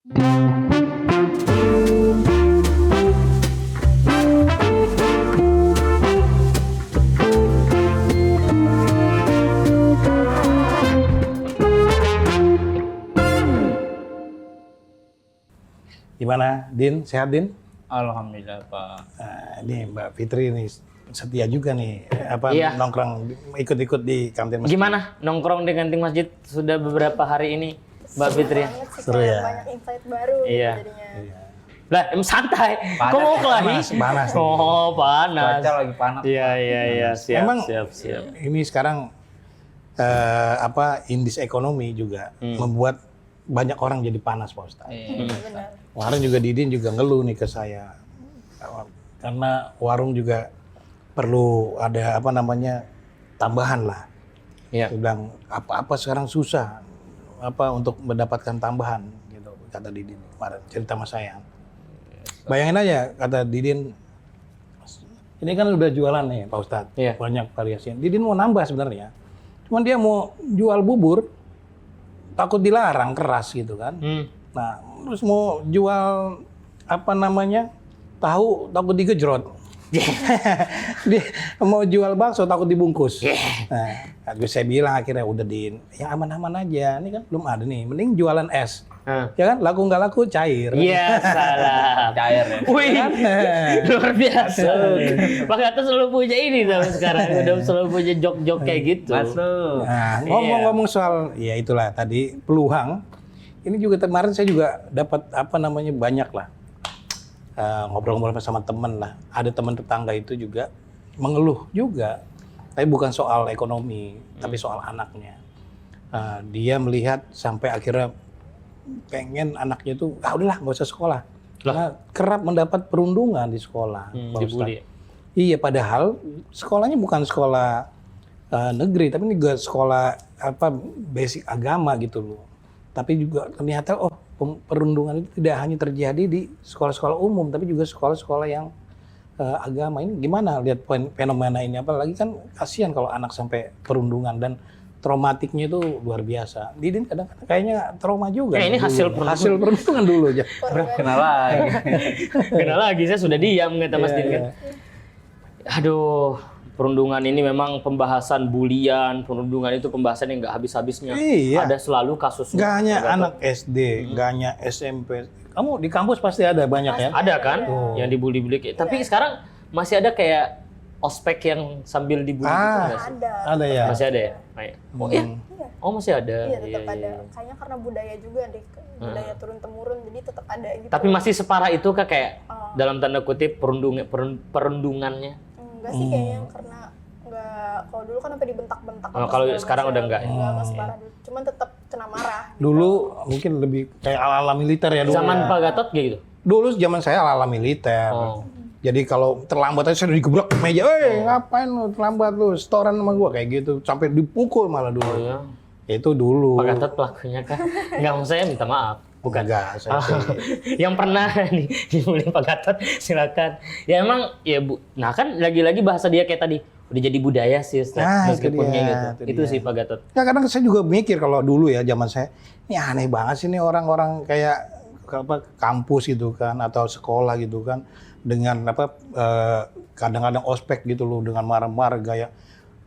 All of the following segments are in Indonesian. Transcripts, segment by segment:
Gimana, Din? Sehat, Din? Alhamdulillah, Pak. Nah, ini Mbak Fitri nih setia juga nih, Iya. nongkrong ikut-ikut di kantin masjid. Gimana nongkrong di kantin masjid sudah beberapa hari ini, Mbak Fitri? Seru ya? Banyak insight baru Iya. jadinya. Lah, santai. Panas, Kok mau kelahi? Panas. Oh, panas. Cuaca lagi panas. Iya. Siap, Emang siap. ini sekarang indeks ekonomi juga membuat banyak orang jadi panas, Pak Ustadz. Benar. Kemarin juga Didin juga ngeluh nih ke saya. Karena warung juga perlu ada tambahan lah. Iya. Dia bilang apa-apa sekarang susah untuk mendapatkan tambahan gitu, kata Didin kemarin cerita sama saya. Bayangin aja, kata Didin, ini kan udah jualan nih Pak Ustadz, Iya. banyak variasi. Didin mau nambah sebenarnya, cuman dia mau jual bubur, takut dilarang keras gitu kan. Nah, terus mau jual tahu takut digejrot. Dia mau jual bakso takut dibungkus. Nah, saya bilang akhirnya udah yang aman-aman aja. Ini kan belum ada nih. Mending jualan es. Ya kan? Laku nggak laku cair. Iya, salah. Cair ya. Wih, luar biasa. Pak Gatot selalu punya ini tuh sekarang. Udah selalu punya jok-jok kayak gitu. Masuk. Nah, ngomong-ngomong soal ya itulah tadi peluang. Ini juga kemarin saya juga dapat banyak lah. Ngobrol-ngobrol sama teman lah. Ada teman tetangga itu juga mengeluh juga. Tapi bukan soal ekonomi, tapi soal anaknya. Dia melihat sampai akhirnya pengen anaknya itu, udahlah nggak usah sekolah. Karena kerap mendapat perundungan di sekolah. Pak Dibully. Ustadz. Iya, padahal sekolahnya bukan sekolah negeri, tapi ini juga sekolah basic agama gitu loh. Tapi juga ternyata perundungan itu tidak hanya terjadi di sekolah-sekolah umum, tapi juga sekolah-sekolah yang agama. Ini gimana lihat fenomena ini? Apalagi kan kasihan kalau anak sampai perundungan dan traumatiknya itu luar biasa. Didin kadang-kadang kayaknya trauma juga. Ini hasil perundungan dulu aja. Kenal lagi. Kenal lagi, saya sudah diam kata Mas Din kan. Aduh, perundungan ini memang pembahasan bulian, perundungan itu pembahasan yang nggak habis-habisnya. Iya. Ada selalu kasusnya. Nggak hanya anak SD, nggak hanya SMP. Kamu di kampus pasti ada banyak ya? Ada kan yang dibully-bully. Tapi sekarang masih ada kayak ospek yang sambil dibully gitu nggak sih? Ada ya? Masih ada ya? Oh iya? Iya. Oh masih ada? Iya, tetap ada. Kayaknya karena budaya juga deh, budaya turun-temurun, jadi tetap ada gitu. Tapi masih separah itu kah kayak dalam tanda kutip perundungannya? Enggak sih kayaknya, karena kalau dulu kan sampai dibentak-bentak. Kalau sekarang udah enggak ya? Enggak separah dulu. Cuman tetap kena marah. Dulu mungkin lebih kayak ala-ala militer ya dulu. Zaman Pak Gatot kayak gitu? Dulu zaman saya ala-ala militer. Jadi kalau terlambat aja saya digebrak ke meja, ngapain lu terlambat lu, setoran sama gua kayak gitu, sampai dipukul malah dulu. Oh ya. Itu dulu. Pak Gatot pelakunya kan? Enggak, mau saya minta maaf. Bukan. Enggak, saya sih. Yang pernah dibully Pak Gatot, silakan. Ya emang, ya Bu. Nah kan lagi-lagi bahasa dia kayak tadi, udah jadi budaya sih Ustaz, meskipun kayak gitu. Itu sih Pak Gatot. Ya kadang saya juga mikir kalau dulu ya zaman saya, ini aneh banget sih nih orang-orang kayak kampus gitu kan atau sekolah gitu kan dengan kadang-kadang ospek gitu loh dengan marah-marah gaya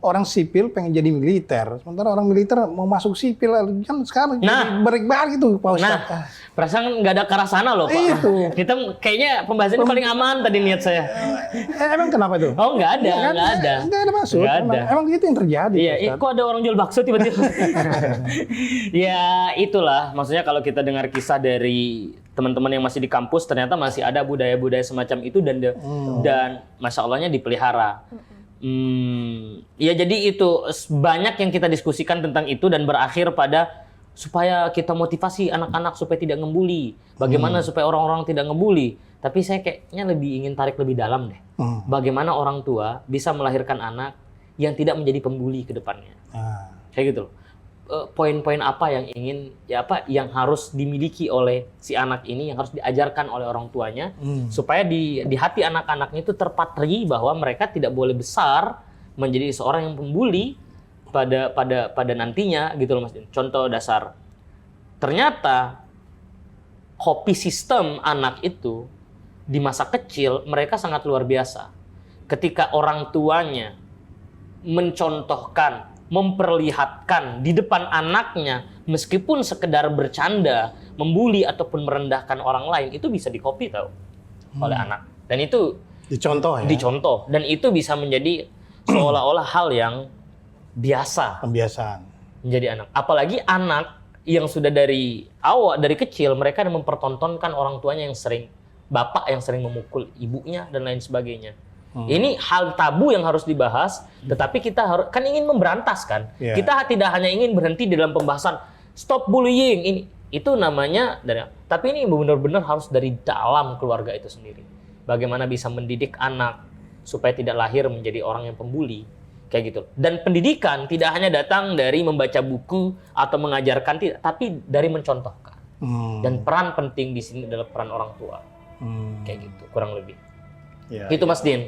orang sipil pengen jadi militer, sementara orang militer mau masuk sipil kan sekarang jadi balik-balik gitu Pak Ustadz. Nah, perasaan nggak ada ke arah sana loh Pak. Itu. Kita kayaknya pembahasannya paling aman tadi niat saya. Emang kenapa itu? Oh nggak ada, nggak ada. Nggak ada maksud. Nggak ada. Emang itu yang terjadi. Iya, kok ada orang jual bakso tiba-tiba? Ya itulah, maksudnya kalau kita dengar kisah dari teman-teman yang masih di kampus, ternyata masih ada budaya-budaya semacam itu dan masya Allahnya dipelihara. Ya jadi itu banyak yang kita diskusikan tentang itu dan berakhir pada supaya kita motivasi anak-anak supaya tidak ngebully. Bagaimana supaya orang-orang tidak ngebully. Tapi saya kayaknya lebih ingin tarik lebih dalam deh. Bagaimana orang tua bisa melahirkan anak yang tidak menjadi pembuli ke depannya. Kayak gitu loh. Poin-poin apa yang yang harus dimiliki oleh si anak ini, yang harus diajarkan oleh orang tuanya supaya di hati anak-anaknya itu terpatri bahwa mereka tidak boleh besar menjadi seorang yang pembuli pada nantinya gitu loh Mas. Contoh dasar. Ternyata copy sistem anak itu di masa kecil mereka sangat luar biasa. Ketika orang tuanya mencontohkan, memperlihatkan di depan anaknya, meskipun sekedar bercanda, membuli ataupun merendahkan orang lain, itu bisa dikopi tahu oleh anak. Dan itu Dicontoh ya. dicontoh, dan itu bisa menjadi seolah-olah hal yang biasa Pembiasaan. menjadi anak. Apalagi anak yang sudah dari awal, dari kecil, mereka mempertontonkan orang tuanya yang sering, bapak yang sering memukul ibunya dan lain sebagainya. Ini hal tabu yang harus dibahas, tetapi kita harus kan ingin memberantas kan. Yeah. Kita tidak hanya ingin berhenti di dalam pembahasan stop bullying ini, itu namanya dari. Tapi ini benar-benar harus dari dalam keluarga itu sendiri. Bagaimana bisa mendidik anak supaya tidak lahir menjadi orang yang pembuli, kayak gitu. Dan pendidikan tidak hanya datang dari membaca buku atau mengajarkan, tapi dari mencontohkan. Dan peran penting di sini adalah peran orang tua, kayak gitu, kurang lebih. Ya, Itu Mas Din.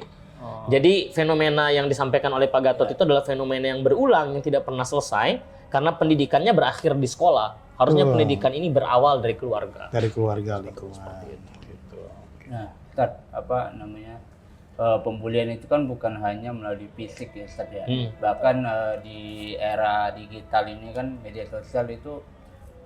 Jadi fenomena yang disampaikan oleh Pak Gatot itu adalah fenomena yang berulang, yang tidak pernah selesai, karena pendidikannya berakhir di sekolah. Harusnya pendidikan ini berawal dari keluarga. dari keluarga lingkungan. Gitu. Nah, Ustaz, apa namanya? Pembulian itu kan bukan hanya melalui fisik ya, Ustaz ya. Bahkan di era digital ini kan media sosial itu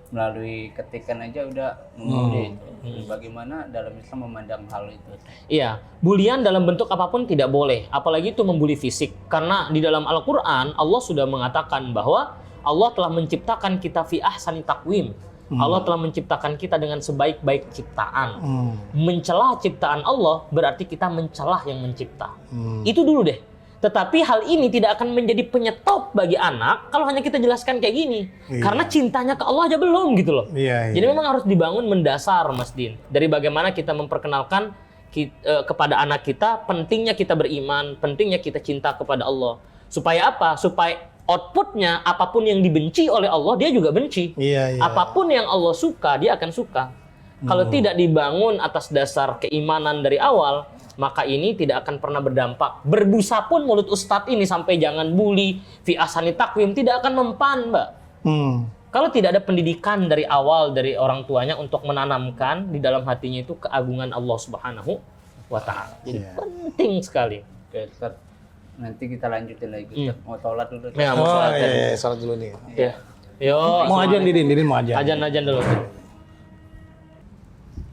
melalui ketikan aja udah membuli itu. Bagaimana dalam Islam memandang hal itu? Iya, bulian dalam bentuk apapun tidak boleh, apalagi itu membuli fisik. Karena di dalam Al-Quran, Allah sudah mengatakan bahwa Allah telah menciptakan kita fi ahsani taqwim. Allah telah menciptakan kita dengan sebaik-baik ciptaan. Mencela ciptaan Allah berarti kita mencelah yang mencipta. Itu dulu deh. Tetapi hal ini tidak akan menjadi penyetop bagi anak kalau hanya kita jelaskan kayak gini. Karena cintanya ke Allah aja belum gitu loh. Iya, Jadi memang harus dibangun mendasar, Mas Din. Dari bagaimana kita memperkenalkan kepada anak kita pentingnya kita beriman, pentingnya kita cinta kepada Allah. Supaya apa? Supaya outputnya apapun yang dibenci oleh Allah dia juga benci. Iya. Apapun yang Allah suka dia akan suka. Kalau tidak dibangun atas dasar keimanan dari awal, maka ini tidak akan pernah berdampak. Berbusa pun mulut ustadz ini sampai jangan bully, fi ahsani taqwim tidak akan mempan, Mbak. Kalau tidak ada pendidikan dari awal dari orang tuanya untuk menanamkan di dalam hatinya itu keagungan Allah Subhanahu wa taala. Jadi penting sekali. Oke, Ustaz. Nanti kita lanjutin lagi. Ustaz. Mau sholat dulu. Ya, mau sholat ya. Iya, salat dulu nih. Ya. Yo, Mau ajan Didin mau ajan. ajan dulu.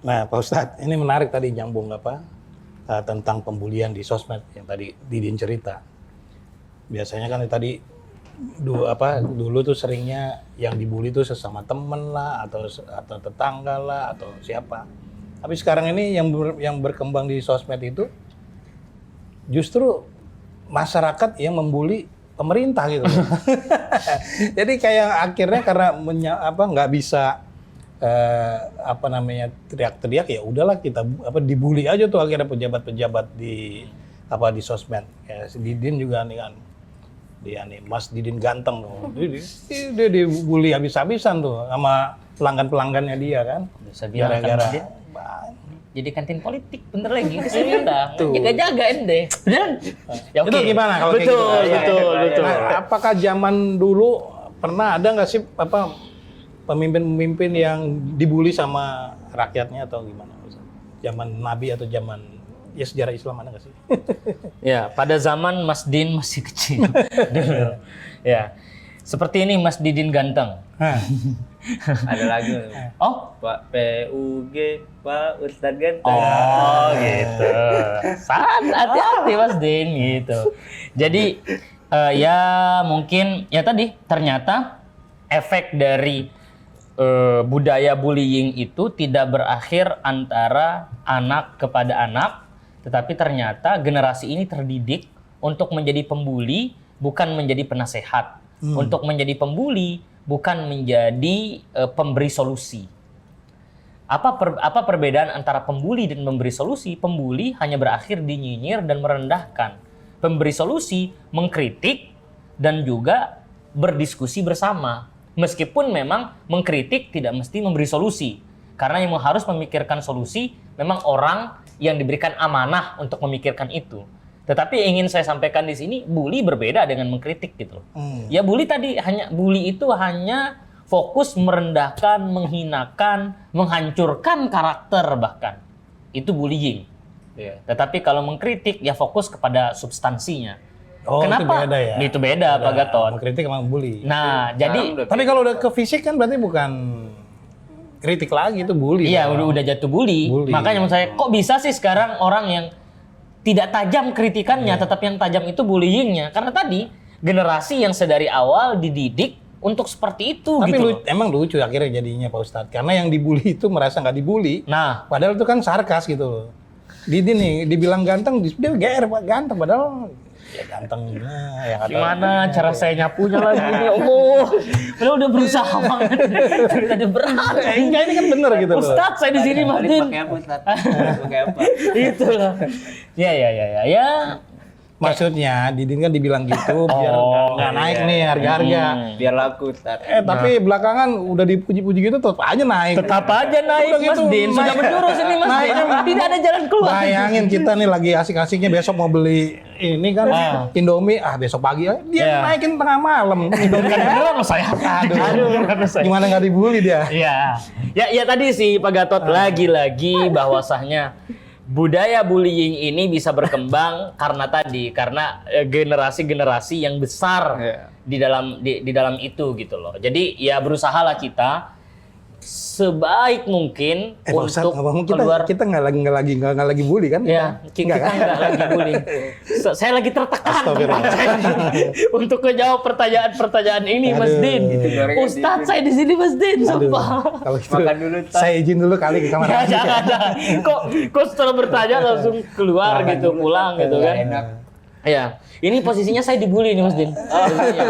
Nah, Pak Ustadz, ini menarik tadi nyambung tentang pembulian di sosmed yang tadi Didin cerita. Biasanya kan tadi dulu tuh seringnya yang dibully tuh sesama temen lah atau tetangga lah atau siapa. Tapi sekarang ini yang berkembang di sosmed itu justru masyarakat yang membuli pemerintah gitu. Jadi kayak akhirnya karena nggak bisa teriak-teriak, ya udahlah kita dibully aja tuh akhirnya pejabat-pejabat di sosmed. Ya, si Didin juga nih kan, dia nih Mas Didin ganteng tuh, dia dibully habis-habisan tuh sama pelanggan-pelanggannya dia kan. Bisa bilang gara-gara kan jadi kantin politik bener lagi ke sini udah jaga-jaga ente. Beneran? Ya, Itu gimana kalau kayak gitu? Betul. Nah, apakah zaman dulu pernah ada nggak sih pemimpin-pemimpin yang dibully sama rakyatnya atau gimana? Zaman Nabi atau zaman sejarah Islam ada nggak sih? Ya, pada zaman Mas Din masih kecil dulu. Ya, seperti ini Mas Didin ganteng. Ada lagi. Oh, Pak PUG, Pak Ustadz Ganteng. oh gitu. Hati-hati Mas Din gitu. Jadi ya mungkin ya tadi ternyata efek dari budaya bullying itu tidak berakhir antara anak kepada anak, tetapi ternyata generasi ini terdidik untuk menjadi pembuli, bukan menjadi penasehat. Untuk menjadi pembuli, bukan menjadi pemberi solusi. Apa perbedaan antara pembuli dan memberi solusi? Pembuli hanya berakhir di nyinyir dan merendahkan. Pemberi solusi mengkritik dan juga berdiskusi bersama. Meskipun memang mengkritik tidak mesti memberi solusi. Karena yang harus memikirkan solusi memang orang yang diberikan amanah untuk memikirkan itu. Tetapi yang ingin saya sampaikan di sini, bully berbeda dengan mengkritik gitu loh. Ya bully itu hanya fokus merendahkan, menghinakan, menghancurkan karakter bahkan. Itu bullying. Iya. Tetapi kalau mengkritik ya fokus kepada substansinya. Oh, Kenapa? itu beda ya? Itu beda, Pak Gatot. Mengkritik emang bully. Nah, Sekarang jadi udah Tapi kalau udah ke fisik kan berarti bukan kritik lagi, itu bully. iya dong. udah jatuh bully. Bully. Makanya menurut saya kok bisa sih sekarang orang yang tidak tajam kritikannya, tetapi yang tajam itu bullyingnya. Karena tadi generasi yang sedari awal dididik untuk seperti itu Tapi gitu loh. emang lucu akhirnya jadinya Pak Ustadz. Karena yang dibully itu merasa nggak dibully. Nah, Padahal itu kan sarkas gitu loh. Didi nih, dibilang ganteng, dia GR Pak, ganteng. Padahal ya ganteng. Nah, ya kata- gimana cara saya nyapunya lagi ini? Allah, padahal udah berusaha banget. Tadi berat. Enggak, ini kan bener gitu loh. Ustadz, saya di sini Mas Balik Din. pakai apa, Ustaz? Pakai apa? Itulah. Ya. Maksudnya Didin kan dibilang gitu biar Oh, nggak naik iya. nih harga-harga. Biar laku, Ustaz. Tapi belakangan udah dipuji-puji gitu tetap aja naik. Tetap aja naik Udah Mas gitu, Din. Sudah naik. menjurus ini Mas Din. Naik. Tidak ada jalan keluar. Bayangin kita nih lagi asik-asiknya besok mau beli ini kan Indomie, besok pagi dia Iya. naikin tengah malam. Indomie Bukan beneran loh saya. Aduh, saya. Gimana nggak dibully dia? Iya. Ya tadi sih Pak Gatot lagi-lagi bahwasanya budaya bullying ini bisa berkembang karena generasi-generasi yang besar Iya. di dalam itu gitu loh. Jadi ya berusahalah kita sebaik mungkin Pak Ustadz, untuk ngomong keluar. kita nggak lagi bully kan? Ya, kita kan? nggak lagi bullying. Saya lagi tertekan Astagfirullah. untuk menjawab pertanyaan-pertanyaan ini, Mas Aduh. Din. Gitu, gorengan Ustadz, saya di sini, Mas Din. Aduh, Sumpah. kalau gitu, Makan dulu, Ustadz. saya izin dulu kali ke kamar. Ya, jangan. Kok setelah bertanya langsung keluar gitu, pulang gitu kan? Enak. Ya, ini posisinya saya dibully nih, Mas Din.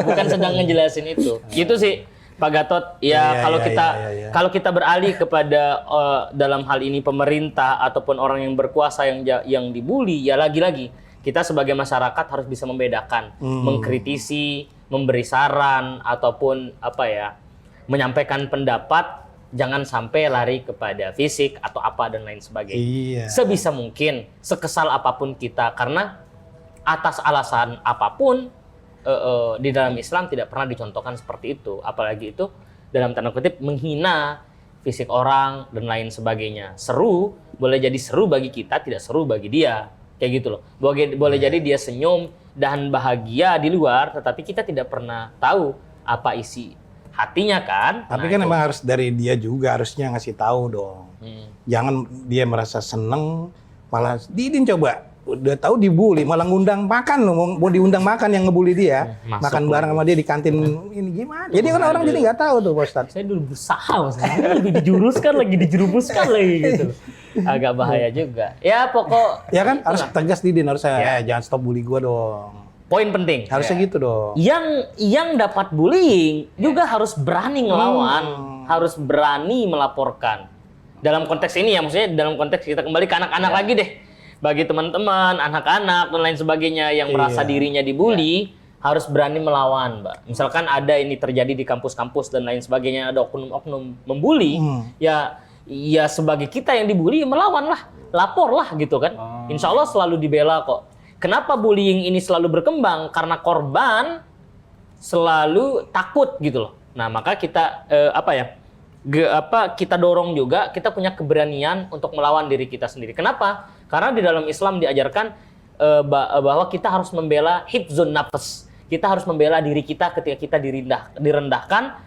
Bukan sedang ngejelasin itu. Gitu sih. Pak Gatot, Iya, kalau iya, kita iya. kalau kita beralih kepada dalam hal ini pemerintah ataupun orang yang berkuasa yang dibully, ya lagi-lagi kita sebagai masyarakat harus bisa membedakan, mengkritisi, memberi saran ataupun menyampaikan pendapat, jangan sampai lari kepada fisik atau apa dan lain sebagainya. Iya. Sebisa mungkin, sekesal apapun kita, karena atas alasan apapun di dalam Islam tidak pernah dicontohkan seperti itu, apalagi itu dalam tanda kutip menghina fisik orang dan lain sebagainya. Seru boleh jadi seru bagi kita, tidak seru bagi dia, kayak gitu loh. Boleh jadi dia senyum dan bahagia di luar, tetapi kita tidak pernah tahu apa isi hatinya kan. Tapi Nah, kan itu. emang harus dari dia juga harusnya ngasih tahu dong. Jangan dia merasa seneng malah Didin coba udah tahu dibully malah ngundang makan loh, mau diundang makan yang ngebully dia, Masuk makan bareng sama dia di kantin ini gimana? Jadi kan orang jadi nggak tahu tuh Pak Ustadz. Saya dulu berusaha, Mas. Lebih dijuruskan lagi, dijerumuskan lagi gitu. Agak bahaya juga. Ya pokok Ya kan harus tegas Didin, harus Ya. jangan stop bully gua dong. poin penting. Harusnya gitu dong. Yang dapat bullying juga harus berani ngelawan, harus berani melaporkan. Dalam konteks ini ya, maksudnya dalam konteks kita kembali ke anak-anak lagi deh. Bagi teman-teman, anak-anak dan lain sebagainya yang merasa dirinya dibully, harus berani melawan, Mbak. Misalkan ada ini terjadi di kampus-kampus dan lain sebagainya, ada oknum-oknum membuli, ya sebagai kita yang dibully, melawan lah, lapor lah gitu kan. Insya Allah selalu dibela kok. Kenapa bullying ini selalu berkembang? Karena korban selalu takut gitu loh. Nah, maka kita kita dorong juga, kita punya keberanian untuk melawan diri kita sendiri. Kenapa? Karena di dalam Islam diajarkan bahwa kita harus membela hifzun nafs. Kita harus membela diri kita ketika kita direndahkan,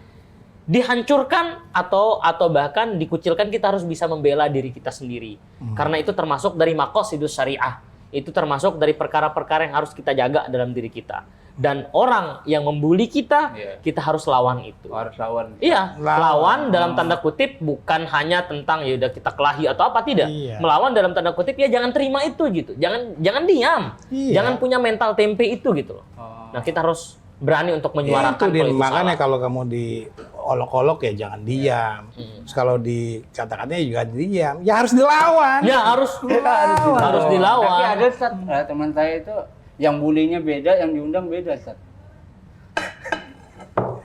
dihancurkan atau bahkan dikucilkan, kita harus bisa membela diri kita sendiri. Karena itu termasuk dari maqasidus syariah. Itu termasuk dari perkara-perkara yang harus kita jaga dalam diri kita. Dan orang yang membuli kita, kita harus lawan itu. Harus lawan. Iya, lawan dalam tanda kutip bukan hanya tentang ya udah kita kelahi atau apa, tidak. Iya. Melawan dalam tanda kutip ya jangan terima itu gitu. Jangan diam. Iya. Jangan punya mental tempe itu gitu loh. Nah, kita harus berani untuk menyuarakan Itu, Din. kalau itu Makanya salah. kalau kamu diolok-olok ya jangan diam. Terus kalau dikata-katanya juga diam. Ya harus dilawan. Ya harus dilawan. Tapi ada Ustaz, teman saya itu yang bulinya beda, yang diundang beda, Ustaz.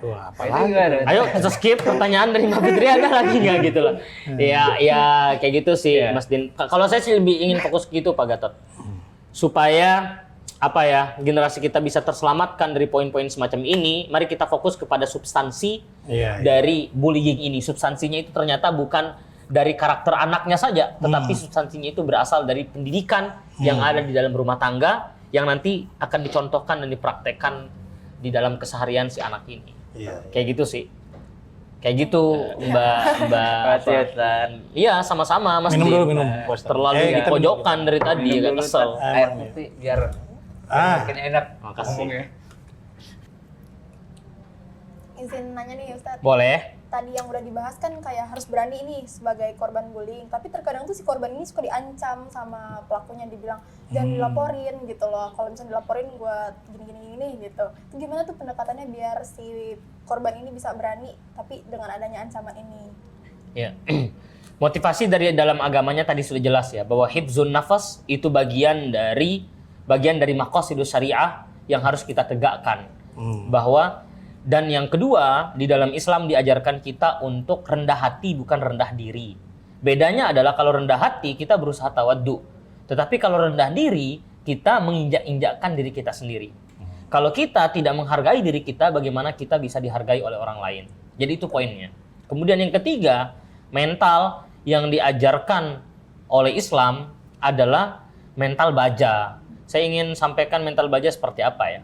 Wah, Itu apalagi. juga ada. Ayo kita skip pertanyaan dari Mbak Fitri, ada lagi nggak gitu loh. Ya kayak gitu sih Mas Din. Kalau saya sih lebih ingin fokus ke gitu Pak Gatot. Supaya generasi kita bisa terselamatkan dari poin-poin semacam ini, mari kita fokus kepada substansi Iya, dari bullying ini. Substansinya itu ternyata bukan dari karakter anaknya saja, tetapi substansinya itu berasal dari pendidikan yang ada di dalam rumah tangga yang nanti akan dicontohkan dan dipraktekkan di dalam keseharian si anak ini. Iya. Kayak gitu sih. Kayak gitu, Mbak. Makasih, Ustaz. Iya, sama-sama, Mas. Minum Dim. dulu, minum. Ustaz. Terlalu Kita minum. pojokan dari tadi, Minum agak dulu, kesel. Ustaz. Air putih biar makin enak. Makasih. ngomongnya. Izin nanya nih Ustadz, Boleh? tadi yang udah dibahas kan kayak harus berani nih sebagai korban bullying, tapi terkadang tuh si korban ini suka diancam sama pelakunya, dibilang jangan dilaporin gitu loh, kalau misalnya dilaporin gue gini gitu. Itu gimana tuh pendekatannya biar si korban ini bisa berani tapi dengan adanya ancaman ini? Ya. Motivasi dari dalam agamanya tadi sudah jelas ya, bahwa hifzun nafas itu bagian dari maqasidus syariah yang harus kita tegakkan. Bahwa dan yang kedua, di dalam Islam diajarkan kita untuk rendah hati bukan rendah diri. Bedanya adalah kalau rendah hati kita berusaha tawaddu. Tetapi kalau rendah diri kita menginjak-injakkan diri kita sendiri. Kalau kita tidak menghargai diri kita, bagaimana kita bisa dihargai oleh orang lain? Jadi itu poinnya. Kemudian yang ketiga, mental yang diajarkan oleh Islam adalah mental baja. Saya ingin sampaikan mental baja seperti apa ya.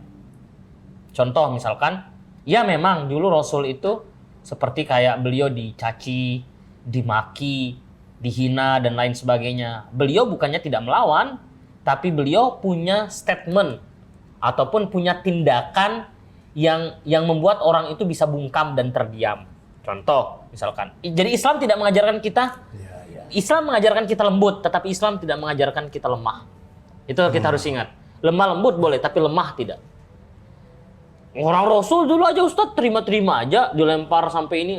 Contoh misalkan, ya memang dulu Rasul itu seperti kayak beliau dicaci, dimaki, dihina dan lain sebagainya. Beliau bukannya tidak melawan, tapi beliau punya statement ataupun punya tindakan yang membuat orang itu bisa bungkam dan terdiam. Contoh misalkan, jadi Islam tidak mengajarkan kita, Islam mengajarkan kita lembut, tetapi Islam tidak mengajarkan kita lemah. Itu kita harus ingat. Lemah lembut boleh, tapi lemah tidak. Orang Rasul dulu aja Ustadz terima-terima aja dilempar sampai ini.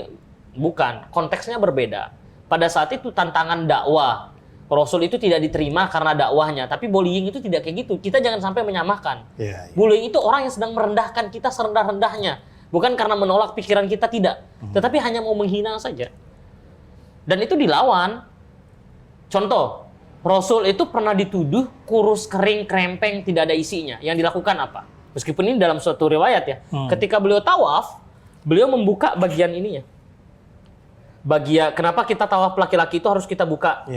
Bukan, konteksnya berbeda. Pada saat itu tantangan dakwah, Rasul itu tidak diterima karena dakwahnya. Tapi bullying itu tidak kayak gitu. Kita jangan sampai menyamakan. Bullying itu orang yang sedang merendahkan kita serendah-rendahnya. Bukan karena menolak pikiran kita, tidak. Tetapi hanya mau menghina saja. Dan itu dilawan. Contoh, Rasul itu pernah dituduh kurus, kering, krempeng, tidak ada isinya. Yang dilakukan apa? Meskipun ini dalam suatu riwayat ya. Ketika beliau tawaf, beliau membuka bagian ininya. Kenapa kita tawaf laki-laki itu harus kita buka?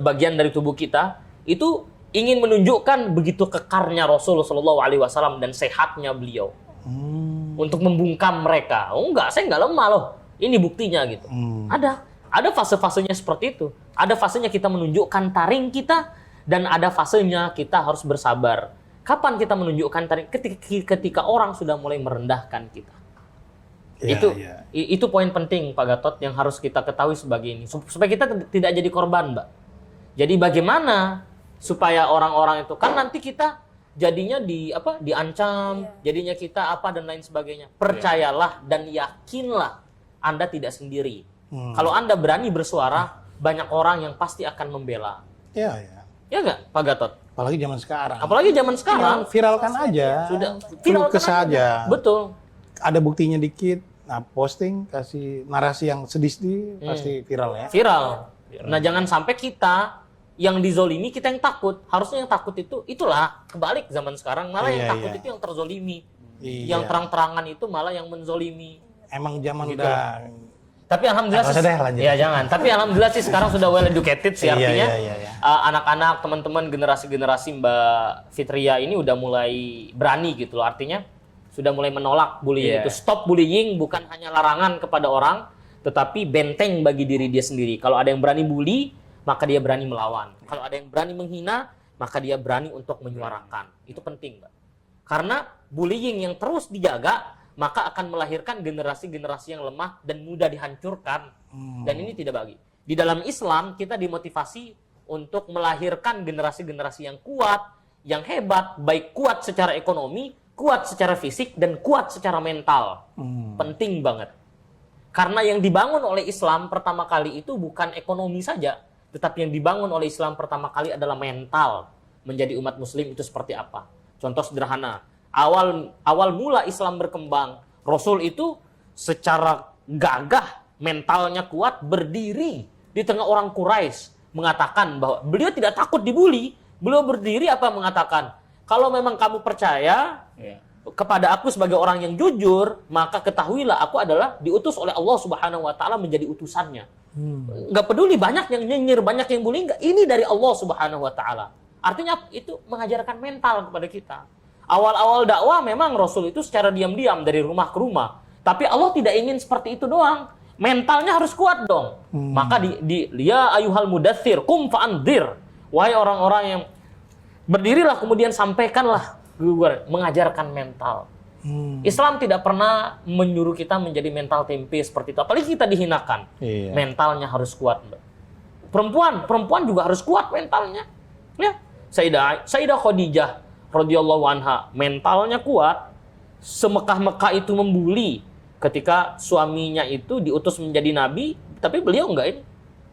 Bagian dari tubuh kita itu ingin menunjukkan begitu kekarnya Rasul Shallallahu Alaihi Wasallam dan sehatnya beliau untuk membungkam mereka. Oh enggak, saya enggak lemah loh. Ini buktinya gitu. Ada fase-fasenya seperti itu. Ada fasenya kita menunjukkan taring kita dan ada fasenya kita harus bersabar. Kapan kita menunjukkan taring? Ketika orang sudah mulai merendahkan kita. Itu poin penting Pak Gatot yang harus kita ketahui sebagai ini supaya kita tidak jadi korban, Mbak. Jadi bagaimana supaya orang-orang itu kan nanti kita jadinya diancam, jadinya kita apa dan lain sebagainya. Percayalah dan yakinlah Anda tidak sendiri. Kalau Anda berani bersuara, banyak orang yang pasti akan membela. Ya nggak, Pak Gatot? Apalagi zaman sekarang. Viralkan aja. Sudah viralkan aja. Betul. Ada buktinya dikit, nah posting, kasih narasi yang sedih-sedih, pasti viral ya. Viral. Nah jangan sampai kita yang dizolimi, kita yang takut. Harusnya yang takut itulah kebalik zaman sekarang. Malah yang takut itu yang terzolimi. Yang terang-terangan itu malah yang menzolimi. Emang zaman Gitu. udah... Tapi alhamdulillah ya jangan. Tapi alhamdulillah sih sekarang sudah well educated sih artinya. Anak-anak, teman-teman generasi-generasi Mbak Fitria ini udah mulai berani gitu loh. Artinya sudah mulai menolak bullying itu. Stop bullying bukan hanya larangan kepada orang, tetapi benteng bagi diri dia sendiri. Kalau ada yang berani bully, maka dia berani melawan. Kalau ada yang berani menghina, maka dia berani untuk menyuarakan. Itu penting, Mbak. Karena bullying yang terus dijaga maka akan melahirkan generasi-generasi yang lemah dan mudah dihancurkan. Dan ini tidak bagi. Di dalam Islam, kita dimotivasi untuk melahirkan generasi-generasi yang kuat, yang hebat, baik kuat secara ekonomi, kuat secara fisik, dan kuat secara mental. Penting banget. Karena yang dibangun oleh Islam pertama kali itu bukan ekonomi saja, tetapi yang dibangun oleh Islam pertama kali adalah mental. Menjadi umat muslim itu seperti apa? Contoh sederhana. Awal mula Islam berkembang, Rasul itu secara gagah, mentalnya kuat, berdiri di tengah orang Quraisy, mengatakan bahwa beliau tidak takut dibully. Beliau berdiri apa mengatakan, Kalau memang kamu percaya Iya. kepada aku sebagai orang yang jujur, maka ketahuilah aku adalah diutus oleh Allah Subhanahu wa taala menjadi utusannya. Nggak peduli banyak yang nyinyir, banyak yang bullying, nggak. Ini dari Allah Subhanahu wa taala. Artinya itu mengajarkan mental kepada kita. Awal-awal dakwah memang Rasul itu secara diam-diam dari rumah ke rumah. Tapi Allah tidak ingin seperti itu doang. Mentalnya harus kuat dong. Maka ya ayuhal mudaththir kum fa'andzir. Wahai orang-orang yang berdirilah kemudian sampaikanlah, mengajarkan mental. Islam tidak pernah menyuruh kita menjadi mental tempe seperti itu. Apalagi kita dihinakan. Iya. Mentalnya harus kuat, Mbak. Perempuan juga harus kuat mentalnya. Ya, Sayyidah Khadijah radhiyallahu anha mentalnya kuat. Semekah-mekah itu membuli ketika suaminya itu diutus menjadi nabi, tapi beliau enggak ini.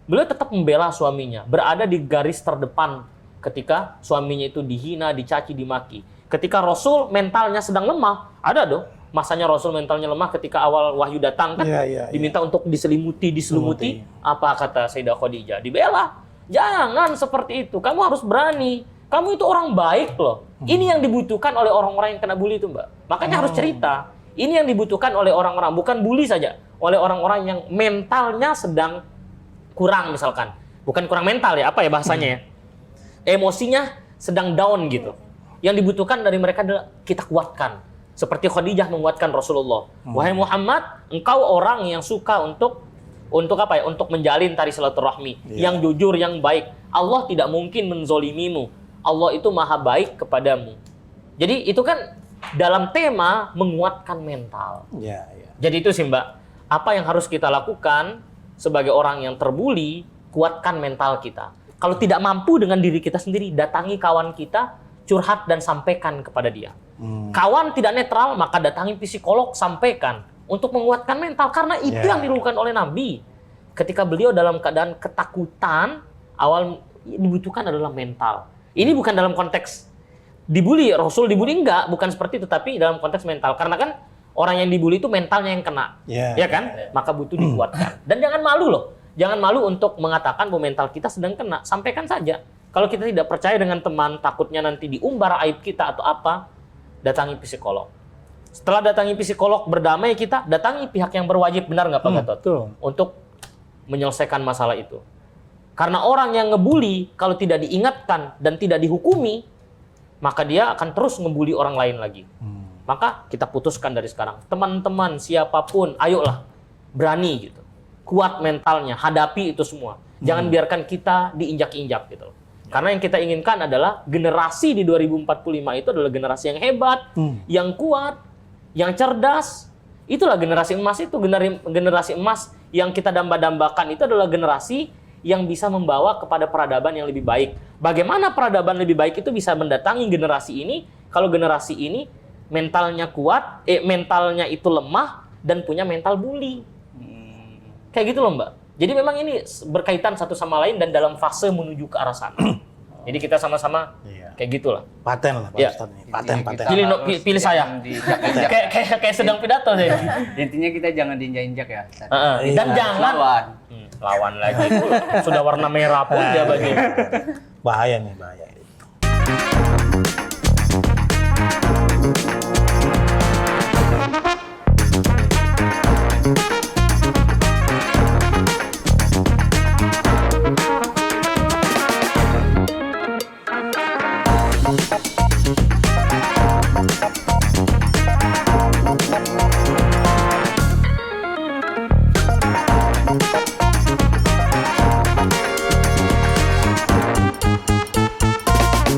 Beliau tetap membela suaminya, berada di garis terdepan ketika suaminya itu dihina, dicaci, dimaki. Ketika Rasul mentalnya sedang lemah, ada dong masanya Rasul mentalnya lemah ketika awal wahyu datang kan, diminta untuk diselumuti. Apa kata Sayyidah Khadijah? Dibela. Jangan seperti itu. Kamu harus berani. Kamu itu orang baik loh. Ini yang dibutuhkan oleh orang-orang yang kena bully itu, Mbak. Makanya harus cerita. Ini yang dibutuhkan oleh orang-orang, bukan bully saja, oleh orang-orang yang mentalnya sedang kurang misalkan. Bukan kurang mental ya, apa ya bahasanya ya? Emosinya sedang down gitu. Yang dibutuhkan dari mereka adalah kita kuatkan. Seperti Khadijah menguatkan Rasulullah. Wahai Muhammad, engkau orang yang suka untuk apa ya? Untuk menjalin tali silaturahmi, yang jujur, yang baik. Allah tidak mungkin menzolimimu. Allah itu maha baik kepadamu. Jadi itu kan dalam tema menguatkan mental. Jadi itu sih Mbak, apa yang harus kita lakukan sebagai orang yang terbuli, kuatkan mental kita. Kalau tidak mampu dengan diri kita sendiri, datangi kawan kita, curhat dan sampaikan kepada dia. Kawan tidak netral, maka datangi psikolog, sampaikan untuk menguatkan mental. Karena itu yang dilakukan oleh Nabi. Ketika beliau dalam keadaan ketakutan, awal dibutuhkan adalah mental. Ini bukan dalam konteks dibully, Rasul dibully enggak, bukan seperti itu, tapi dalam konteks mental. Karena kan orang yang dibully itu mentalnya yang kena, ya kan? Maka butuh dikuatkan. Dan jangan malu loh, jangan malu untuk mengatakan bahwa mental kita sedang kena. Sampaikan saja. Kalau kita tidak percaya dengan teman, takutnya nanti diumbar aib kita atau apa, datangi psikolog. Setelah datangi psikolog, berdamai kita, datangi pihak yang berwajib, benar nggak Pak Gatot? Untuk menyelesaikan masalah itu. Karena orang yang ngebully, kalau tidak diingatkan dan tidak dihukumi, maka dia akan terus ngebully orang lain lagi. Maka kita putuskan dari sekarang. Teman-teman, siapapun, ayolah, berani gitu. Kuat mentalnya, hadapi itu semua. Jangan biarkan kita diinjak-injak gitu. Karena yang kita inginkan adalah generasi di 2045 itu adalah generasi yang hebat, yang kuat, yang cerdas. Itulah generasi emas itu, generasi emas yang kita damba-dambakan itu adalah generasi yang bisa membawa kepada peradaban yang lebih baik. Bagaimana peradaban lebih baik itu bisa mendatangi generasi ini kalau generasi ini mentalnya kuat, mentalnya itu lemah dan punya mental bully. Kayak gitu loh Mbak. Jadi memang ini berkaitan satu sama lain dan dalam fase menuju ke arah sana. Jadi kita sama-sama kayak gitulah. Paten lah Pak Ustadz nih. Paten. Pilih saya. Kayak sedang pidato saya. Intinya kita jangan diinjak-injak ya. Dan jangan lawan lagi. Sudah warna merah pun dia bagi. Bahaya nih, bahaya.